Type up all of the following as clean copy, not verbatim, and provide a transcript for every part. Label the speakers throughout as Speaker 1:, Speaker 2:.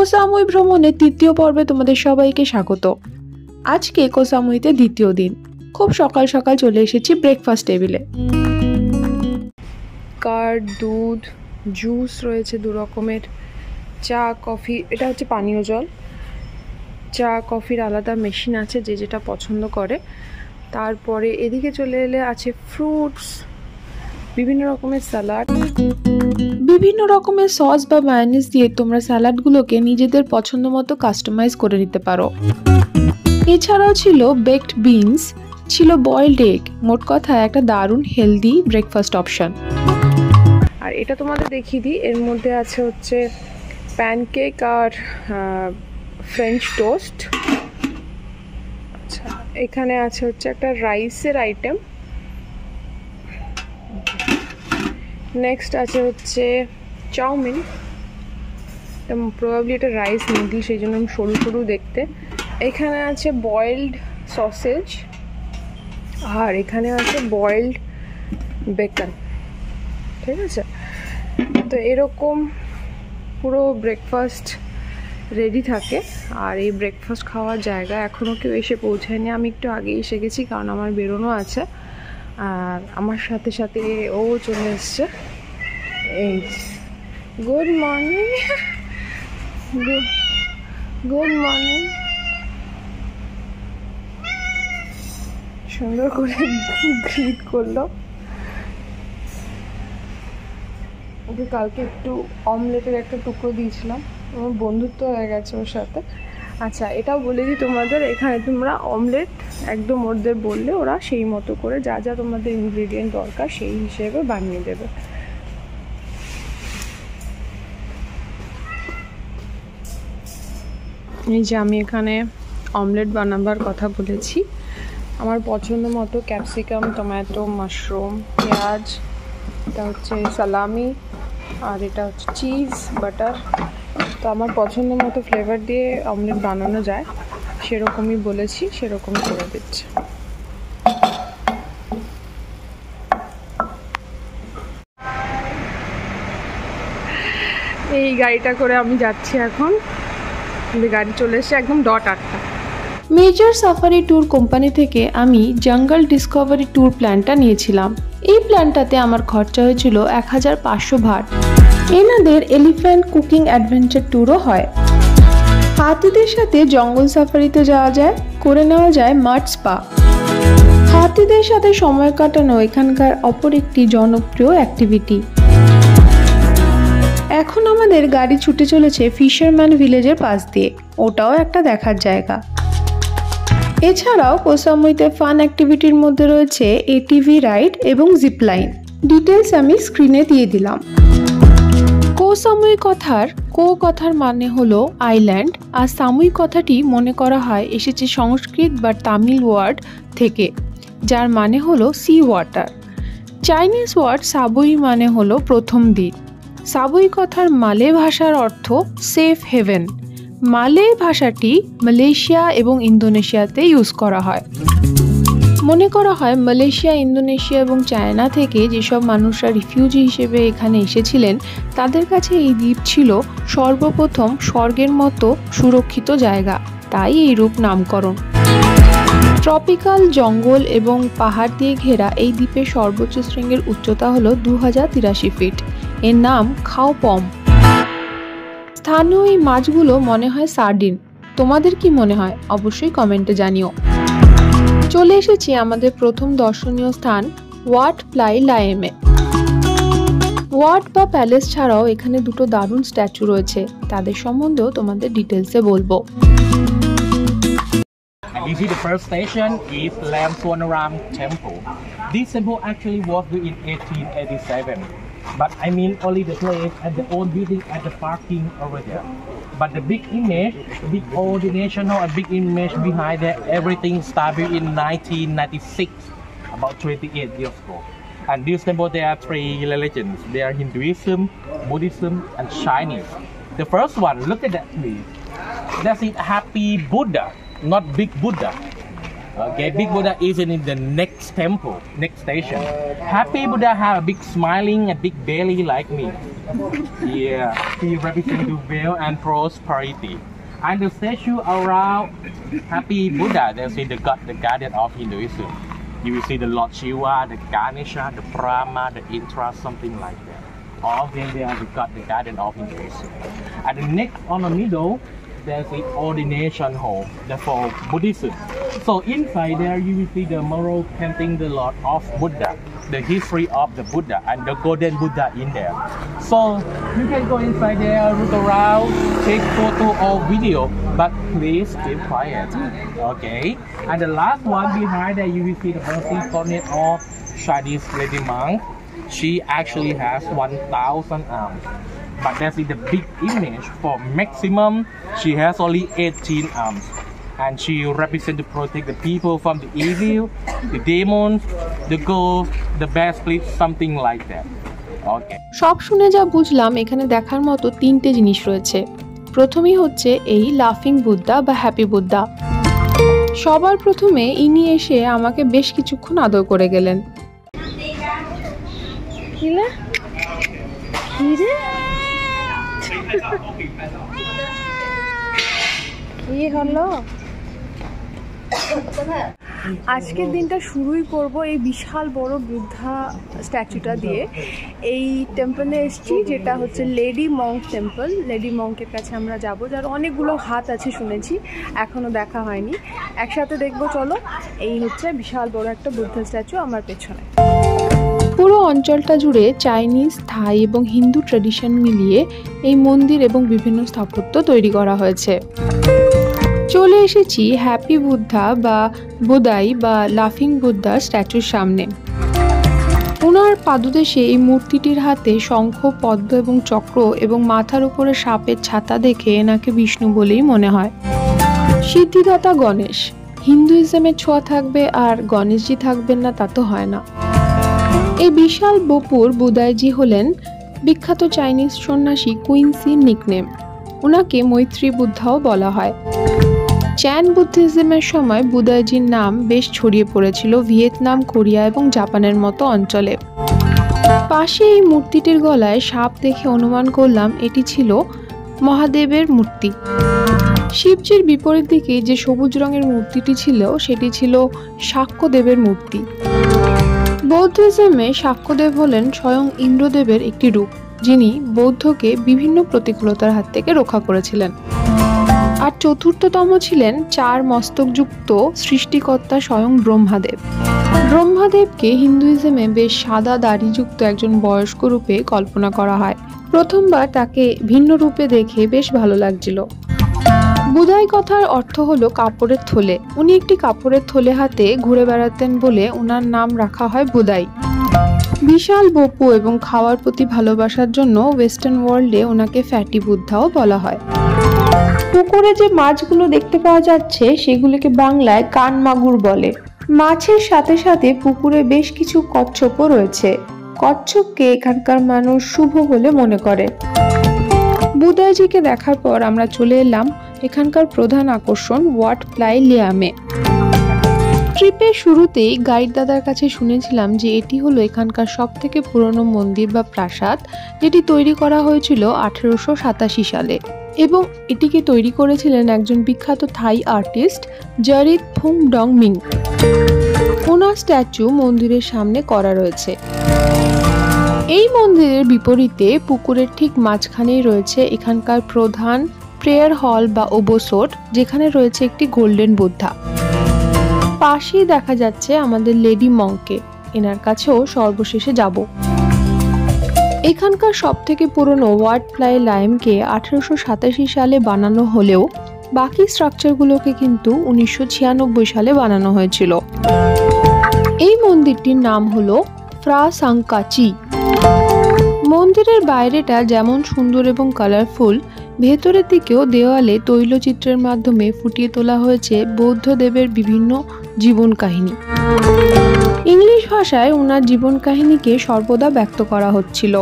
Speaker 1: কোহ সামুই ভ্রমণের তৃতীয় পর্বে তোমাদের সবাইকে স্বাগত। আজকে কোহ সামুইতে দ্বিতীয় দিন। খুব সকাল সকাল চলে এসেছি ব্রেকফাস্ট টেবিলে। কার্ড, দুধ, জুস রয়েছে দু রকমের, চা, কফি, এটা হচ্ছে পানীয় জল, চা কফির আলাদা মেশিন আছে যে যেটা পছন্দ করে। তারপরে এদিকে চলে এলে আছে ফ্রুটস, বিভিন্ন রকমের স্যালাড, বিভিন্ন রকমের সস বা মায়োনিজ দিয়ে তোমরা স্যালাডগুলোকে নিজেদের পছন্দ মতো কাস্টমাইজ করে নিতে পারো। এছাড়াও ছিল বেকড বিনস, ছিল বয়েলড এগ। মোট কথা একটা দারুণ হেলদি ব্রেকফাস্ট অপশন। আর এটা তোমাদের দেখিয়ে দিই, এর মধ্যে আছে হচ্ছে প্যানকেক আর ফ্রেঞ্চ টোস্ট। আচ্ছা, এখানে আছে হচ্ছে একটা রাইসের আইটেম। নেক্সট আছে হচ্ছে চাউমিন, প্রবাবলি এটা রাইস নুডল, সেই জন্য আমি সরু সরু দেখতে। এখানে আছে বয়েলড সসেজ, আর এখানে আছে বয়েলড বেকন। ঠিক আছে, তো এরকম পুরো ব্রেকফাস্ট রেডি থাকে। আর এই ব্রেকফাস্ট খাওয়ার জায়গা এখনও কেউ এসে পৌঁছায়নি, আমি একটু আগেই এসে গেছি কারণ আমার বেরোনো আছে। আর আমার সাথে সাথে ও চলে এসছে। এই গুড মর্নিং, গুড মর্নিং, সুন্দর করে গ্রিট করলো। ওকে কালকে একটু অমলেটের একটা টুকরো দিয়েছিলাম, আমার বন্ধুত্ব হয়ে গেছে ওর সাথে। আচ্ছা, এটাও বলে দিই তোমাদের, এখানে তোমরা অমলেট একদম ওদের বললে ওরা সেই মতো করে যা যা তোমাদের ইনগ্রিডিয়েন্ট দরকার সেই হিসেবে বানিয়ে দেবে। এই যে আমি এখানে অমলেট বানাবার কথা বলেছি, আমার পছন্দ মতো ক্যাপসিকাম, টমেটো, মাশরুম, পেঁয়াজ, এটা হচ্ছে সালামি, আর এটা হচ্ছে চিজ, বাটার। তো আমার পছন্দ মতো ফ্লেভার দিয়ে অমলেট বানানো যায়, সেরকমই বলেছি, সেরকমই করে দিচ্ছি। এই গাড়িটা করে আমি যাচ্ছি এখন, গাড়ি চলে এসে একদম ডট 8টা। মেজর সাফারি ট্যুর কোম্পানি থেকে আমি জঙ্গল ডিসকভারি ট্যুর প্ল্যানটা নিয়েছিলাম। এই প্ল্যানটাতে আমার খরচা হয়েছিল 1500 ভাট। এনাদের এলিফ্যান্ট কুকিং অ্যাডভেঞ্চার ট্যুরও হয়। হাতিদের সাথে জঙ্গল সাফারিতে যাওয়া যায়, করে নেওয়া যায় মাড স্পা। হাতিদের সাথে সময় কাটানো এখানকার অপর একটি জনপ্রিয় অ্যাক্টিভিটি। এখন আমাদের গাড়ি ছুটে চলেছে ফিশারম্যান ভিলেজের পাশ দিয়ে, ওটাও একটা দেখার জায়গা। এছাড়াও কোহ সামুইতে ফান অ্যাক্টিভিটির মধ্যে রয়েছে এটিভি রাইড এবং জিপলাইন। ডিটেলস আমি স্ক্রিনে দিয়ে দিলাম। কোহ সামুই কথার মানে হলো আইল্যান্ড, আর সামুই কথাটি মনে করা হয় এসেছে সংস্কৃত বা তামিল ওয়ার্ড থেকে, যার মানে হলো সি ওয়াটার। চাইনিজ ওয়ার্ড সাবুই মানে হলো প্রথম দ্বীপ। সাবুই কথার মালে ভাষার অর্থ সেফ হেভেন। মালে ভাষাটি মালয়েশিয়া এবং ইন্দোনেশিয়াতে ইউজ করা হয়। মনে করা হয় মালয়েশিয়া, ইন্দোনেশিয়া এবং চায়না থেকে যেসব মানুষরা রিফিউজি হিসেবে এখানে এসেছিলেন, তাদের কাছে এই দ্বীপ ছিল সর্বপ্রথম স্বর্গের মতো সুরক্ষিত জায়গা, তাই এই রূপ নামকরণ। ট্রপিক্যাল জঙ্গল এবং পাহাড় দিয়ে ঘেরা এই দ্বীপের সর্বোচ্চ শৃঙ্গের উচ্চতা হলো 2083 ফিট। এর নাম খাও পম। স্থানীয় এই মাছগুলো মনে হয় সার্ডিন। তোমাদের কি মনে হয় অবশ্যই কমেন্টে জানিও। চলে এসেছি আমাদের প্রথম দর্শনীয় স্থান ওয়াট প্লাই লায়েমে। ওয়াট বা প্যালেস ছাড়াও এখানে দুটো দারুণ স্ট্যাচু রয়েছে, তাদের সম্বন্ধেও তোমাদের ডিটেলসে বলবো।
Speaker 2: You see, the first station is Lam Suanaram Temple. This temple actually was built in 1887. But I mean only the place and the old building and the parking over there. But the big image, big ordinational and big image behind that, everything started in 1996, about 28 years ago. And this temple, there are 3 religions. They are Hinduism, Buddhism, and Chinese. The first one, look at that tree. That's it, Happy Buddha, not Big Buddha. Okay, Big Buddha is in the next temple, next station. Happy Buddha have a big smiling and big belly like me. Yeah, he represents the wealth and prosperity. And the statue around Happy Buddha, they see the god, the guardian of Hinduism. You will see the Lord Shiva, the Ganesha, the Brahma, the Indra, something like that. All of them, they are the god, the guardian of Hinduism. And the next on the middle, there's the ordination hall, for Buddhism. So inside there you will see the mural painting the Lord of Buddha, the history of the Buddha and the golden Buddha in there. So you can go inside there, look around, take photo or video, but please keep quiet. Okay. And the last one behind there you will see the mercy coronet of Chinese lady monk. She actually has 1,000 arms. But that's the big image. For maximum, she has only 18 arms. And she represents to protect the people from the evil, the demons, the ghosts, the bad spirits, something like that. Okay.
Speaker 1: সব শুনে যা বুঝলাম এখানে দেখার মতো তিনটে জিনিস রয়েছে। প্রথমেই হচ্ছে এই লাফিং বুদ্ধা বা হ্যাপি বুদ্ধা। সবার প্রথমে ইনি এসে আমাকে বেশ কিছুক্ষণ আদর করে গেলেন। কি হলো? আজকের দিনটা শুরুই করব এই বিশাল বড় বুদ্ধা স্ট্যাচুটা দিয়ে। এই টেম্পলে এসেছি, যেটা হচ্ছে লেডি মঙ্ক টেম্পল। লেডি মঙ্কের কাছে আমরা যাব, যার অনেকগুলো হাত আছে শুনেছি, এখনো দেখা হয়নি। একসাথে দেখবো, চলো। এই হচ্ছে বিশাল বড় একটা বুদ্ধা স্ট্যাচু আমার পেছনে। পুরো অঞ্চলটা জুড়ে চাইনিজ, থাই এবং হিন্দু ট্র্যাডিশন মিলিয়ে এই মন্দির এবং বিভিন্ন স্থাপত্য তৈরি করা হয়েছে। চলে এসেছি হ্যাপি বুদ্ধা বা বোদাই বা লাফিং বুদ্ধা স্ট্যাচুর সামনে। ওনার পাদদেশে এই মূর্তিটির হাতে শঙ্খ, পদ্ম এবং চক্র এবং মাথার উপরে সাপের ছাতা দেখে এনাকে বিষ্ণু বলেই মনে হয়। সিদ্ধিদাতা গণেশ। হিন্দুইজমের ছোঁয়া থাকবে আর গণেশজি থাকবেন না তা তো হয় না। এই বিশাল বপুর বুদাইজি হলেন বিখ্যাত চাইনিজ সন্ন্যাসী কুইন্সির নিকনেম। ওনাকে মৈত্রী বুদ্ধাও বলা হয়। চ্যান বুদ্ধিজমের সময় বুদাইজির নাম বেশ ছড়িয়ে পড়েছিল ভিয়েতনাম, কোরিয়া এবং জাপানের মতো অঞ্চলে। পাশে এই মূর্তিটির গলায় সাপ দেখে অনুমান করলাম এটি ছিল মহাদেবের মূর্তি। শিবজির বিপরীত দিকে যে সবুজ রঙের মূর্তিটি ছিল সেটি ছিল শাক্যদেবের মূর্তি। বৌদ্ধিজমে শাক্যদেব হলেন স্বয়ং ইন্দ্রদেবের একটি রূপ, যিনি বৌদ্ধকে বিভিন্ন প্রতিকূলতার হাত থেকে রক্ষা করেছিলেন। আর চতুর্থতম ছিলেন 4 মস্তকযুক্ত সৃষ্টিকর্তা স্বয়ং ব্রহ্মাদেব। ব্রহ্মাদেবকে হিন্দুইজমে বেশ সাদা দাড়িযুক্ত একজন বয়স্ক রূপে কল্পনা করা হয়। প্রথমবার তাকে ভিন্ন রূপে দেখে বেশ ভালো লাগছিল। বুদাই কথার অর্থ হলো কাপড়ের থলে। উনি একটি কাপড়ের থলে হাতে ঘুরে বেড়াতেন বলে ওনার নাম রাখা হয় বুদাই। বিশাল বপু এবং খাওয়ার প্রতি ভালোবাসার জন্য ওয়েস্টার্ন ওয়ার্ল্ডে ওনাকে ফ্যাটি বুদ্ধাও বলা হয়। পুকুরে যে মাছগুলো দেখতে পাওয়া যাচ্ছে সেগুলোকে বাংলায় কান মাগুর বলে। মাছের সাথে সাথে পুকুরে বেশ কিছু কচ্ছপও রয়েছে। কচ্ছপকে এখানকার মানুষ শুভ বলে মনে করে। বুদাইজিকে দেখার পর আমরা চলে এলাম এখানকার প্রধান আকর্ষণ ওয়াট প্লাই লিয়ামে। ট্রিপের শুরুতেই গাইড দাদার কাছে শুনেছিলাম যে এটি হলো এখানকার সবথেকে পুরনো মন্দির বা প্রাসাদ, যেটি তৈরি করা হয়েছিল 1887 সালে এবং এটিকে তৈরি করেছিলেন একজন বিখ্যাত থাই আর্টিস্ট জারিত ফুং ডং মিং। ওনার স্ট্যাচু মন্দিরের সামনে করা রয়েছে। এই মন্দিরের বিপরীতে পুকুরের ঠিক মাঝখানেই রয়েছে এখানকার প্রধান প্রেয়ার হল বা ওবোসোট, যেখানে রয়েছে একটি গোল্ডেন বুদ্ধা। পাশেই দেখা যাচ্ছে আমাদের লেডি মঙ্ককে, এনার কাছেও সর্বশেষে যাব। এখানকার সবথেকে পুরনো ওয়াট প্লাই লাইমকে 1887 সালে বানানো হলেও বাকি স্ট্রাকচারগুলোকে কিন্তু 1996 সালে বানানো হয়েছিল। এই মন্দিরটির নাম হলো ফ্রা সাংকাচি। মন্দিরের বাইরেটা যেমন সুন্দর এবং কালারফুল, ভেতরের দিকেও দেওয়ালে তৈলচিত্রের মাধ্যমে ফুটিয়ে তোলা হয়েছে বৌদ্ধদেবের বিভিন্ন জীবন কাহিনী। ইংলিশ ভাষায় ওনার জীবন কাহিনীকে সর্বদা ব্যক্ত করা হচ্ছিল।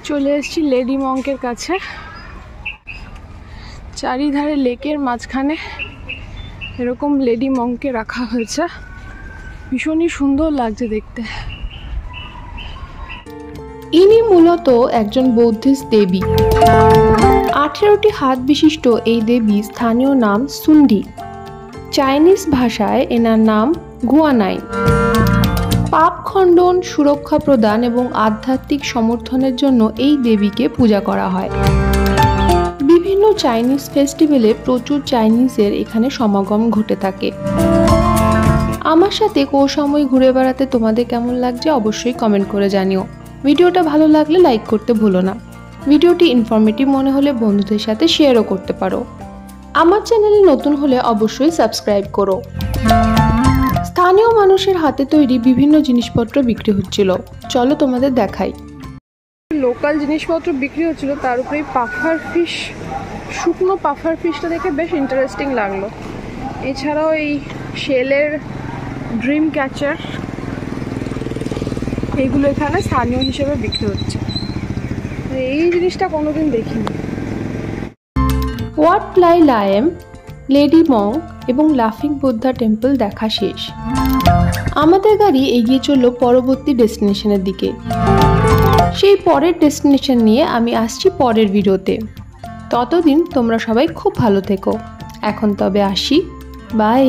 Speaker 1: চলে এসেছি লেডি মঙ্কের কাছে। চারিধারে লেকের মাঝখানে এরকম লেডি মঙ্ককে রাখা হয়েছে, ভীষণই সুন্দর লাগছে দেখতে। ইনি মূলত একজন বৌদ্ধিস্ট দেবী। 18টি হাত বিশিষ্ট এই দেবী স্থানীয় নাম সুন্ডি, চাইনিজ ভাষায় এনার নাম গুয়ানাই। পাপ খণ্ডন, সুরক্ষা প্রদান এবং আধ্যাত্মিক সমর্থনের জন্য এই দেবীকে পূজা করা হয়। বিভিন্ন চাইনিজ ফেস্টিভ্যালে প্রচুর চাইনিজের এখানে সমাগম ঘটে থাকে। আমার সাথে কৌসময় ঘুরে বেড়াতে তোমাদের কেমন লাগছে অবশ্যই কমেন্ট করে জানিও। ভিডিওটা ভালো লাগলে লাইক করতে ভুলো না। ভিডিওটি ইনফরমেটিভ মনে হলে বন্ধুদের সাথে শেয়ারও করতে পারো। আমার চ্যানেলে নতুন হলে অবশ্যই সাবস্ক্রাইব করো। স্থানীয় মানুষের হাতে তৈরি বিভিন্ন জিনিসপত্র বিক্রি হচ্ছিল, চলো তোমাদের দেখাই। লোকাল জিনিসপত্র বিক্রি হচ্ছিল, তার উপরে পাফার ফিশ, শুকনো পাফার ফিশটা দেখে বেশ ইন্টারেস্টিং লাগলো। এছাড়াও এই শেলের ড্রিম ক্যাচার, এইগুলো এখানে স্থানীয় হিসেবে বিক্রি হচ্ছে। এই জিনিসটা কোনোদিন দেখিনি। ওয়াট প্লাই লায়েম, লেডি মঙ্ক এবং লাফিং বুদ্ধা টেম্পল দেখা শেষ। আমাদের গাড়ি এগিয়ে চললো পরবর্তী ডেস্টিনেশনের দিকে। সেই পরের ডেস্টিনেশন নিয়ে আমি আসছি পরের ভিডিওতে। ততদিন তোমরা সবাই খুব ভালো থেকো। এখন তবে আসি, বাই।